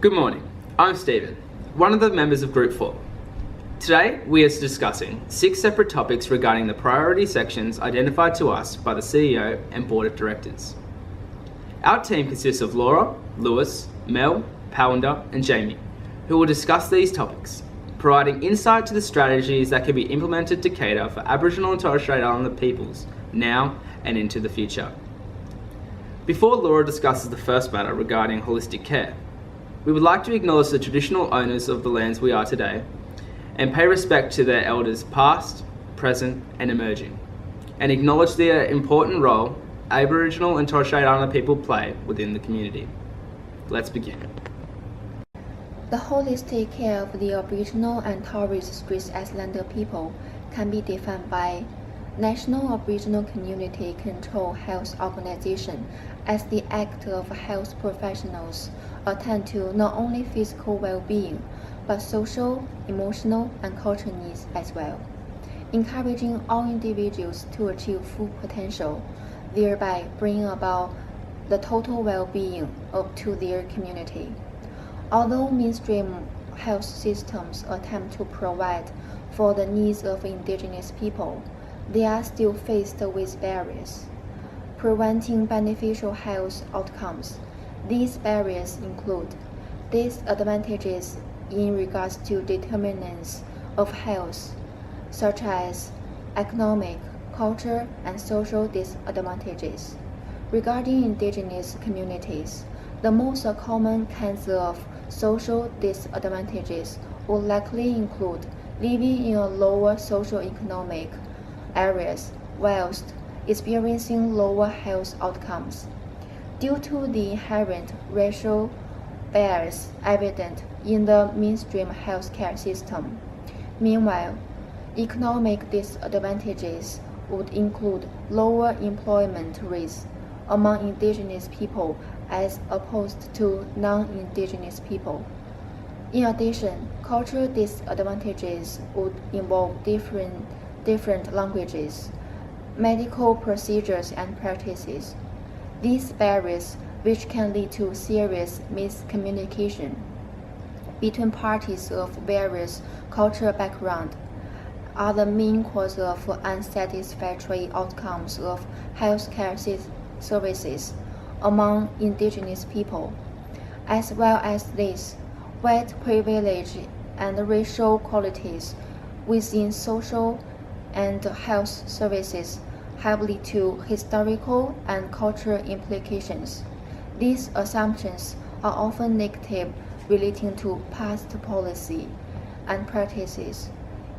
Good morning, I'm Stephen, one of the members of Group 4. Today we are discussing 6 separate topics regarding the priority sections identified to us by the CEO and Board of Directors. Our team consists of Laura, Lewis, Mel, Pawinder and Jamie, who will discuss these topics, providing insight to the strategies that can be implemented to cater for Aboriginal and Torres Strait Islander peoples now and into the future. Before Laura discusses the first matter regarding holistic care, we would like to acknowledge the traditional owners of the lands we are today and pay respect to their elders past, present and emerging, and acknowledge their important role Aboriginal and Torres Strait Islander people play within the community. Let's begin. The holistic care of the Aboriginal and Torres Strait Islander people can be defined by National Aboriginal Community Control Health Organization as the act of health professionals attend to not only physical well-being, but social, emotional, and cultural needs as well, encouraging all individuals to achieve full potential, thereby bringing about the total well-being to their community. Although mainstream health systems attempt to provide for the needs of Indigenous people, they are still faced with barriers preventing beneficial health outcomes. These barriers include disadvantages in regards to determinants of health, such as economic, cultural, and social disadvantages. Regarding Indigenous communities, the most common kinds of social disadvantages would likely include living in a lower socio-economic areas whilst experiencing lower health outcomes. Due to the inherent racial bias evident in the mainstream healthcare system. Meanwhile, economic disadvantages would include lower employment rates among Indigenous people as opposed to non-Indigenous people. In addition, cultural disadvantages would involve different languages, medical procedures and practices. These barriers, which can lead to serious miscommunication between parties of various cultural backgrounds, are the main cause of unsatisfactory outcomes of healthcare services among Indigenous people. As well as this, white privilege and racial qualities within social and health services have led to historical and cultural implications. These assumptions are often negative relating to past policy and practices,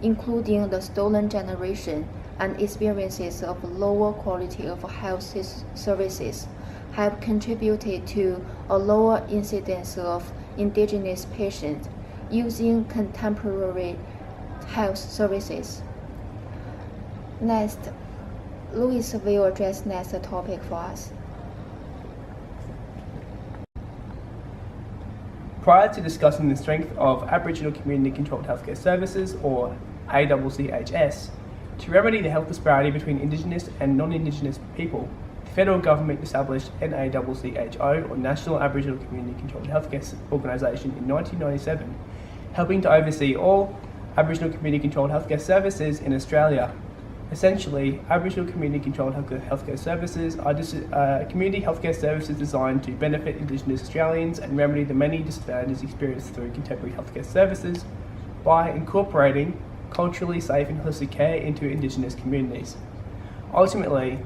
including the stolen generation and experiences of lower quality of health services have contributed to a lower incidence of Indigenous patients using contemporary health services. Next, Louis will address next topic for us. Prior to discussing the strength of Aboriginal Community Controlled Healthcare Services, or ACCHS, to remedy the health disparity between Indigenous and non-Indigenous people, the federal government established NACCHO, or National Aboriginal Community Controlled Healthcare Organisation, in 1997, helping to oversee all Aboriginal Community Controlled Healthcare Services in Australia. Essentially, Aboriginal Community Controlled Healthcare Services are community healthcare services designed to benefit Indigenous Australians and remedy the many disadvantages experienced through contemporary healthcare services by incorporating culturally safe and holistic care into Indigenous communities. Ultimately,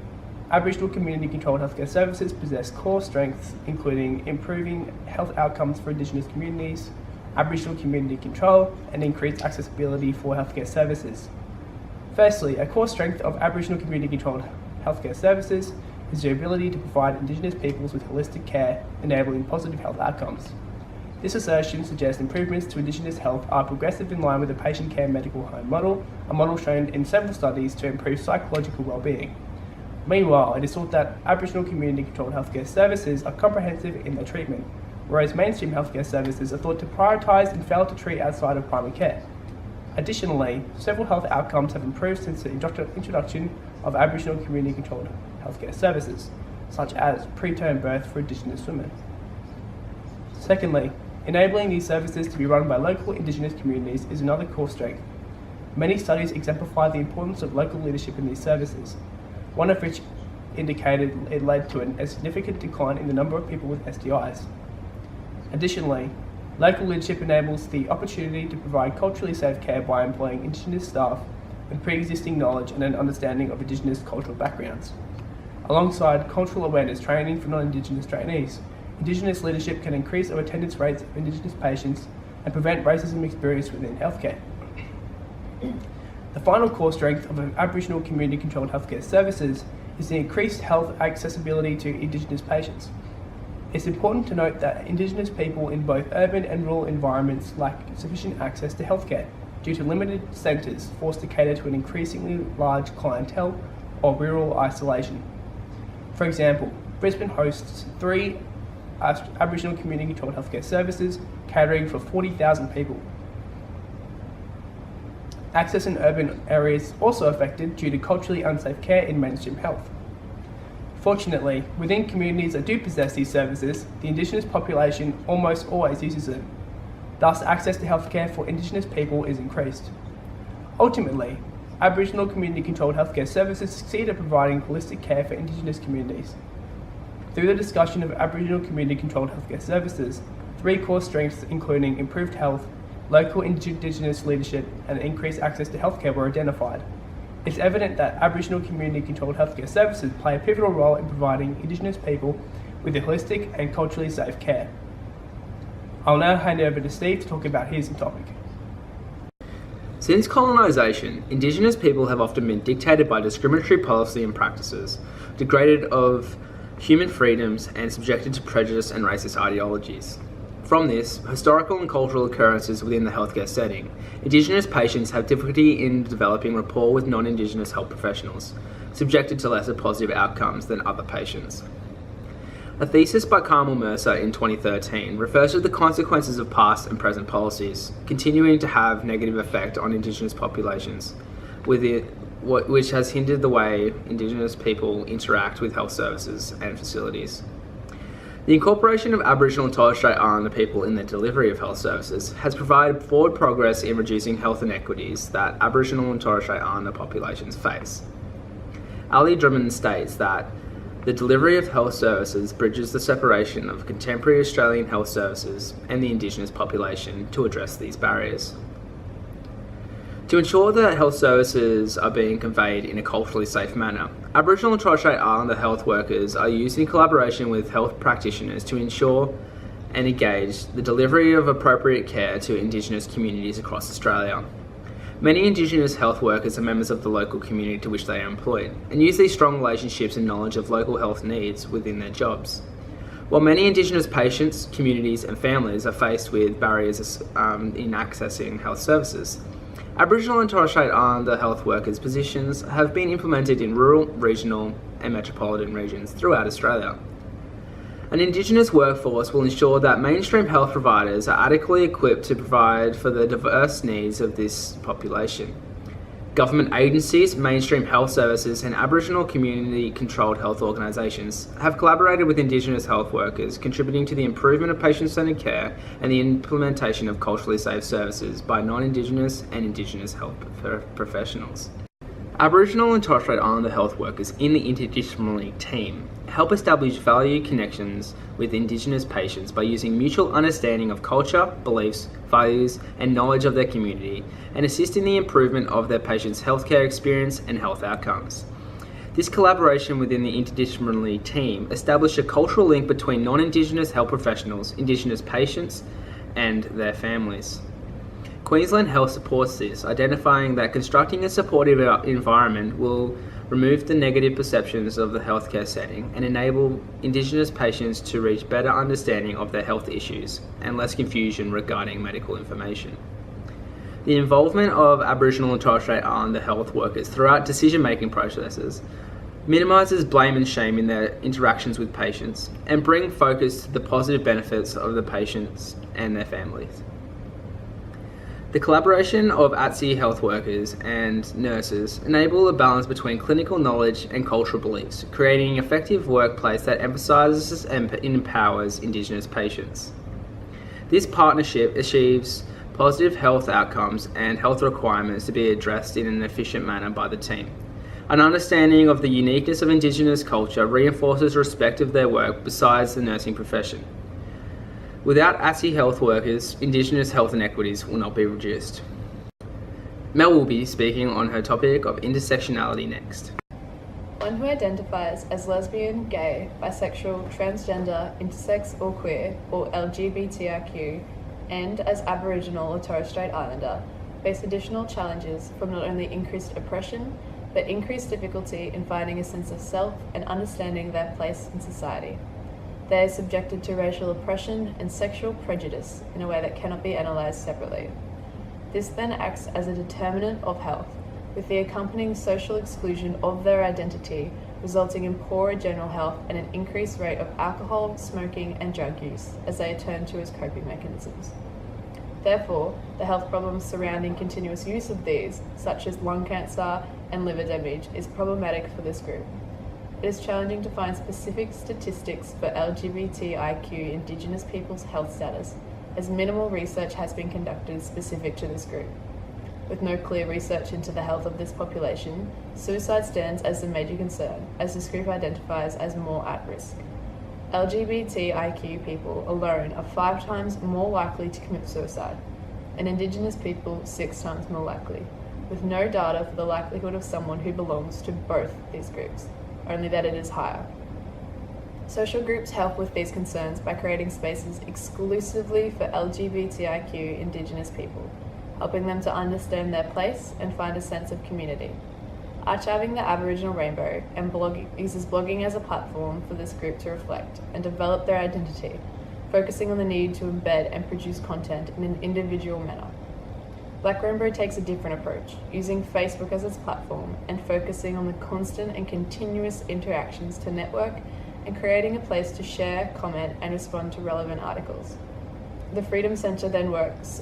Aboriginal Community Controlled Healthcare Services possess core strengths including improving health outcomes for Indigenous communities, Aboriginal community control, and increased accessibility for healthcare services. Firstly, a core strength of Aboriginal community-controlled healthcare services is the ability to provide Indigenous peoples with holistic care, enabling positive health outcomes. This assertion suggests improvements to Indigenous health are progressive in line with the patient care medical home model, a model shown in several studies to improve psychological well-being. Meanwhile, it is thought that Aboriginal community-controlled healthcare services are comprehensive in their treatment, whereas mainstream healthcare services are thought to prioritise and fail to treat outside of primary care. Additionally, several health outcomes have improved since the introduction of Aboriginal community-controlled healthcare services, such as preterm birth for Indigenous women. Secondly, Enabling these services to be run by local Indigenous communities is another core strength. Many studies exemplify the importance of local leadership in these services, one of which indicated it led to a significant decline in the number of people with STIs. Additionally, local leadership enables the opportunity to provide culturally safe care by employing Indigenous staff with pre-existing knowledge and an understanding of Indigenous cultural backgrounds. Alongside cultural awareness training for non-Indigenous trainees, Indigenous leadership can increase our attendance rates of Indigenous patients and prevent racism experienced within healthcare. The final core strength of Aboriginal community-controlled healthcare services is the increased health accessibility to Indigenous patients. It's important to note that Indigenous people in both urban and rural environments lack sufficient access to healthcare due to limited centres forced to cater to an increasingly large clientele or rural isolation. For example, Brisbane hosts 3 Aboriginal community-controlled healthcare services catering for 40,000 people. Access in urban areas also affected due to culturally unsafe care in mainstream health. Fortunately, within communities that do possess these services, the Indigenous population almost always uses them. Thus, access to healthcare for Indigenous people is increased. Ultimately, Aboriginal community-controlled healthcare services succeed at providing holistic care for Indigenous communities. Through the discussion of Aboriginal community-controlled healthcare services, 3 core strengths including improved health, local Indigenous leadership, and increased access to healthcare were identified. It's evident that Aboriginal community-controlled healthcare services play a pivotal role in providing Indigenous people with a holistic and culturally safe care. I'll now hand over to Steve to talk about his topic. Since colonisation, Indigenous people have often been dictated by discriminatory policy and practices, degraded of human freedoms, and subjected to prejudice and racist ideologies. From this, historical and cultural occurrences within the healthcare setting, Indigenous patients have difficulty in developing rapport with non-Indigenous health professionals, subjected to lesser positive outcomes than other patients. A thesis by Carmel Mercer in 2013 refers to the consequences of past and present policies, continuing to have negative effect on Indigenous populations, which has hindered the way Indigenous people interact with health services and facilities. The incorporation of Aboriginal and Torres Strait Islander people in the delivery of health services has provided forward progress in reducing health inequities that Aboriginal and Torres Strait Islander populations face. Ali Drummond states that the delivery of health services bridges the separation of contemporary Australian health services and the Indigenous population to address these barriers. To ensure that health services are being conveyed in a culturally safe manner, Aboriginal and Torres Strait Islander health workers are used in collaboration with health practitioners to ensure and engage the delivery of appropriate care to Indigenous communities across Australia. Many Indigenous health workers are members of the local community to which they are employed, and use these strong relationships and knowledge of local health needs within their jobs. While many Indigenous patients, communities and families are faced with barriers in accessing health services, Aboriginal and Torres Strait Islander health workers' positions have been implemented in rural, regional and metropolitan regions throughout Australia. An Indigenous workforce will ensure that mainstream health providers are adequately equipped to provide for the diverse needs of this population. Government agencies, mainstream health services and Aboriginal community-controlled health organisations have collaborated with Indigenous health workers, contributing to the improvement of patient-centred care and the implementation of culturally safe services by non-Indigenous and Indigenous health professionals. Aboriginal and Torres Strait Islander health workers in the interdisciplinary team help establish value connections with Indigenous patients by using mutual understanding of culture, beliefs, values and knowledge of their community, and assist in the improvement of their patients' healthcare experience and health outcomes. This collaboration within the interdisciplinary team established a cultural link between non-Indigenous health professionals, Indigenous patients and their families. Queensland Health supports this, identifying that constructing a supportive environment will remove the negative perceptions of the healthcare setting and enable Indigenous patients to reach better understanding of their health issues and less confusion regarding medical information. The involvement of Aboriginal and Torres Strait Islander health workers throughout decision-making processes minimises blame and shame in their interactions with patients and bring focus to the positive benefits of the patients and their families. The collaboration of at-sea health workers and nurses enable a balance between clinical knowledge and cultural beliefs, creating an effective workplace that emphasises and empowers Indigenous patients. This partnership achieves positive health outcomes and health requirements to be addressed in an efficient manner by the team. An understanding of the uniqueness of Indigenous culture reinforces respect of their work besides the nursing profession. Without ASI health workers, Indigenous health inequities will not be reduced. Mel will be speaking on her topic of intersectionality next. One who identifies as lesbian, gay, bisexual, transgender, intersex or queer, or LGBTIQ, and as Aboriginal or Torres Strait Islander, face additional challenges from not only increased oppression, but increased difficulty in finding a sense of self and understanding their place in society. They are subjected to racial oppression and sexual prejudice in a way that cannot be analysed separately. This then acts as a determinant of health, with the accompanying social exclusion of their identity, resulting in poorer general health and an increased rate of alcohol, smoking and drug use as they are turned to as coping mechanisms. Therefore, the health problems surrounding continuous use of these, such as lung cancer and liver damage, is problematic for this group. It is challenging to find specific statistics for LGBTIQ Indigenous people's health status, as minimal research has been conducted specific to this group. With no clear research into the health of this population, suicide stands as a major concern, as this group identifies as more at risk. LGBTIQ people alone are 5 times more likely to commit suicide, and Indigenous people 6 times more likely, with no data for the likelihood of someone who belongs to both these groups, only that it is higher. Social groups help with these concerns by creating spaces exclusively for LGBTIQ Indigenous people, helping them to understand their place and find a sense of community. Archiving the Aboriginal Rainbow and uses blogging as a platform for this group to reflect and develop their identity, focusing on the need to embed and produce content in an individual manner. Black Rainbow takes a different approach, using Facebook as its platform and focusing on the constant and continuous interactions to network and creating a place to share, comment and respond to relevant articles. The Freedom Centre then works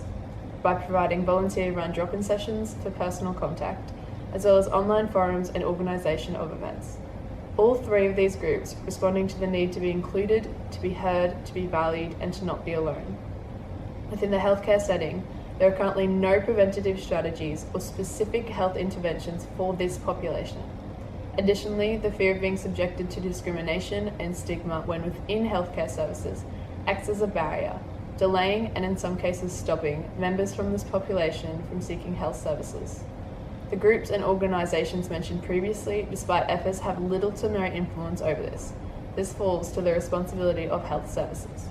by providing volunteer-run drop-in sessions for personal contact, as well as online forums and organisation of events. All 3 of these groups responding to the need to be included, to be heard, to be valued and to not be alone. Within the healthcare setting, there are currently no preventative strategies or specific health interventions for this population. Additionally, the fear of being subjected to discrimination and stigma when within healthcare services acts as a barrier, delaying and in some cases stopping members from this population from seeking health services. The groups and organisations mentioned previously, despite efforts, have little to no influence over this. This falls to the responsibility of health services.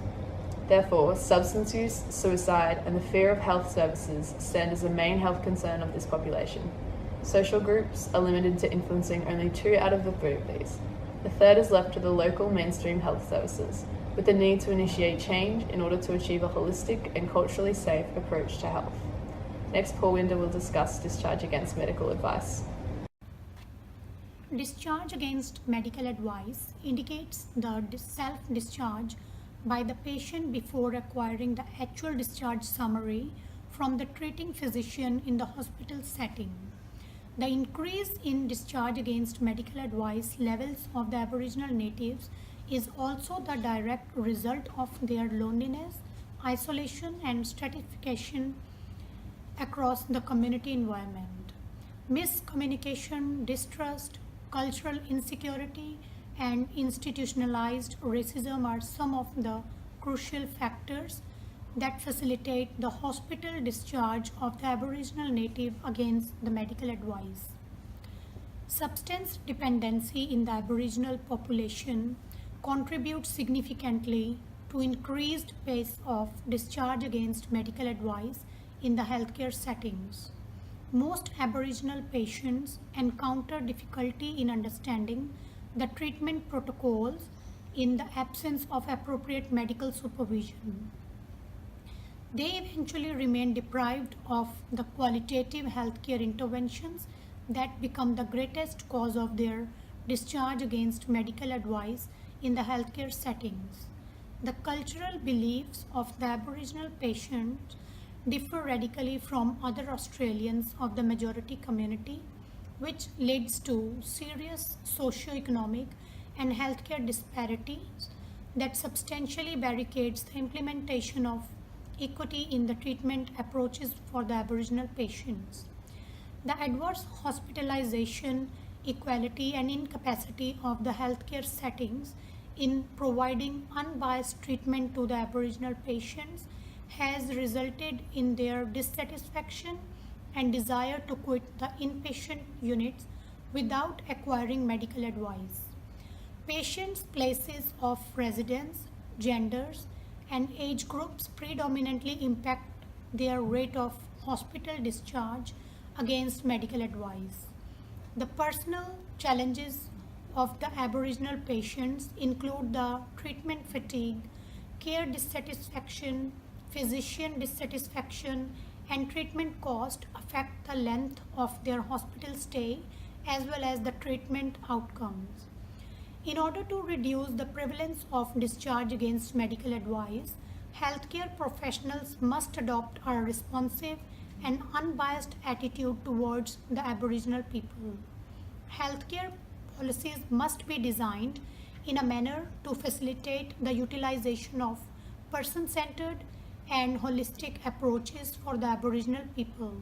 Therefore, substance use, suicide and the fear of health services stand as the main health concern of this population. Social groups are limited to influencing only 2 out of the 3 of these. The third is left to the local mainstream health services, with the need to initiate change in order to achieve a holistic and culturally safe approach to health. Next, Paul Winder will discuss discharge against medical advice. Discharge against medical advice indicates the self-discharge by the patient before acquiring the actual discharge summary from the treating physician in the hospital setting. The increase in discharge against medical advice levels of the Aboriginal natives is also the direct result of their loneliness, isolation and stratification across the community environment. Miscommunication, distrust, cultural insecurity and institutionalized racism are some of the crucial factors that facilitate the hospital discharge of the Aboriginal native against the medical advice. Substance dependency in the Aboriginal population contributes significantly to increased pace of discharge against medical advice in the healthcare settings. Most Aboriginal patients encounter difficulty in understanding the treatment protocols in the absence of appropriate medical supervision. They eventually remain deprived of the qualitative healthcare interventions that become the greatest cause of their discharge against medical advice in the healthcare settings. The cultural beliefs of the Aboriginal patients differ radically from other Australians of the majority community, which leads to serious socio-economic and healthcare disparities that substantially barricades the implementation of equity in the treatment approaches for the Aboriginal patients. The adverse hospitalization, equality, and incapacity of the healthcare settings in providing unbiased treatment to the Aboriginal patients has resulted in their dissatisfaction and desire to quit the inpatient units without acquiring medical advice. Patients' places of residence, genders, and age groups predominantly impact their rate of hospital discharge against medical advice. The personal challenges of the Aboriginal patients include the treatment fatigue, care dissatisfaction, physician dissatisfaction, and treatment cost affect the length of their hospital stay as well as the treatment outcomes. In order to reduce the prevalence of discharge against medical advice, healthcare professionals must adopt a responsive and unbiased attitude towards the Aboriginal people. Healthcare policies must be designed in a manner to facilitate the utilization of person-centered and holistic approaches for the Aboriginal people.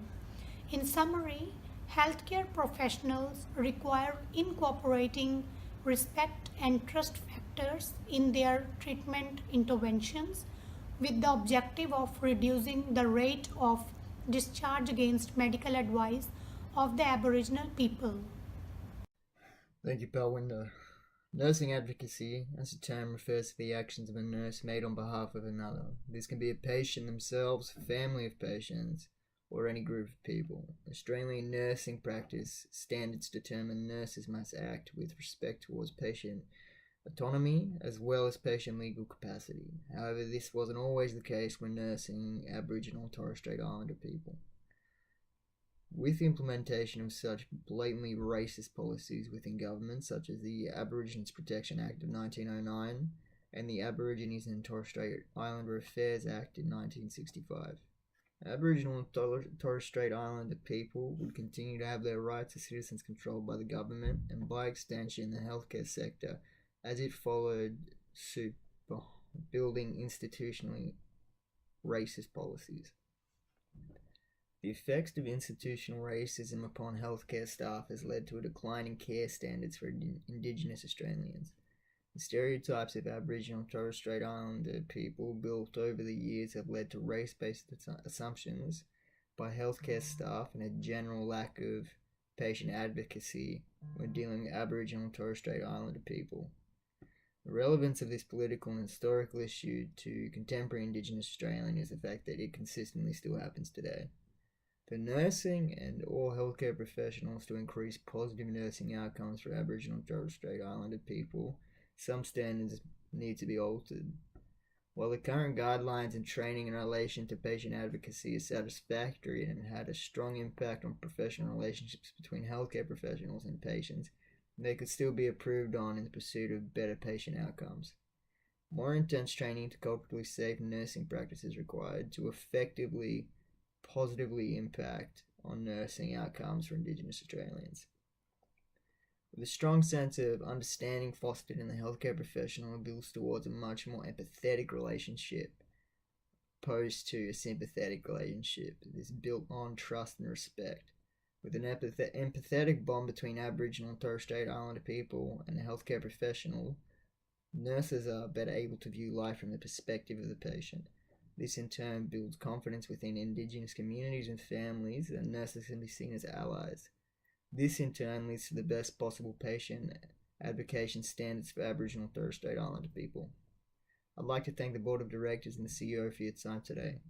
In summary, healthcare professionals require incorporating respect and trust factors in their treatment interventions with the objective of reducing the rate of discharge against medical advice of the Aboriginal people. Thank you, Pelwinder. Nursing advocacy, as a term, refers to the actions of a nurse made on behalf of another. This can be a patient themselves, a family of patients, or any group of people. Australian nursing practice standards determine nurses must act with respect towards patient autonomy as well as patient legal capacity. However, this wasn't always the case when nursing Aboriginal and Torres Strait Islander people. With the implementation of such blatantly racist policies within government, such as the Aborigines Protection Act of 1909 and the Aborigines and Torres Strait Islander Affairs Act in 1965, Aboriginal and Torres Strait Islander people would continue to have their rights as citizens controlled by the government and by extension the healthcare sector as it followed suit building institutionally racist policies. The effects of institutional racism upon healthcare staff has led to a decline in care standards for Indigenous Australians. The stereotypes of Aboriginal and Torres Strait Islander people built over the years have led to race-based assumptions by healthcare staff and a general lack of patient advocacy when dealing with Aboriginal and Torres Strait Islander people. The relevance of this political and historical issue to contemporary Indigenous Australians is the fact that it consistently still happens today. For nursing and all healthcare professionals to increase positive nursing outcomes for Aboriginal and Torres Strait Islander people, some standards need to be altered. While the current guidelines and training in relation to patient advocacy is satisfactory and had a strong impact on professional relationships between healthcare professionals and patients, they could still be improved on in the pursuit of better patient outcomes. More intense training to culturally safe nursing practice is required to effectively positively impact on nursing outcomes for Indigenous Australians. With a strong sense of understanding fostered in the healthcare professional, it builds towards a much more empathetic relationship opposed to a sympathetic relationship. It is built on trust and respect. With an empathetic bond between Aboriginal and Torres Strait Islander people and a healthcare professional, nurses are better able to view life from the perspective of the patient. This in turn builds confidence within Indigenous communities and families, and nurses can be seen as allies. This in turn leads to the best possible patient advocacy standards for Aboriginal and Torres Strait Islander people. I'd like to thank the Board of Directors and the CEO for your time today.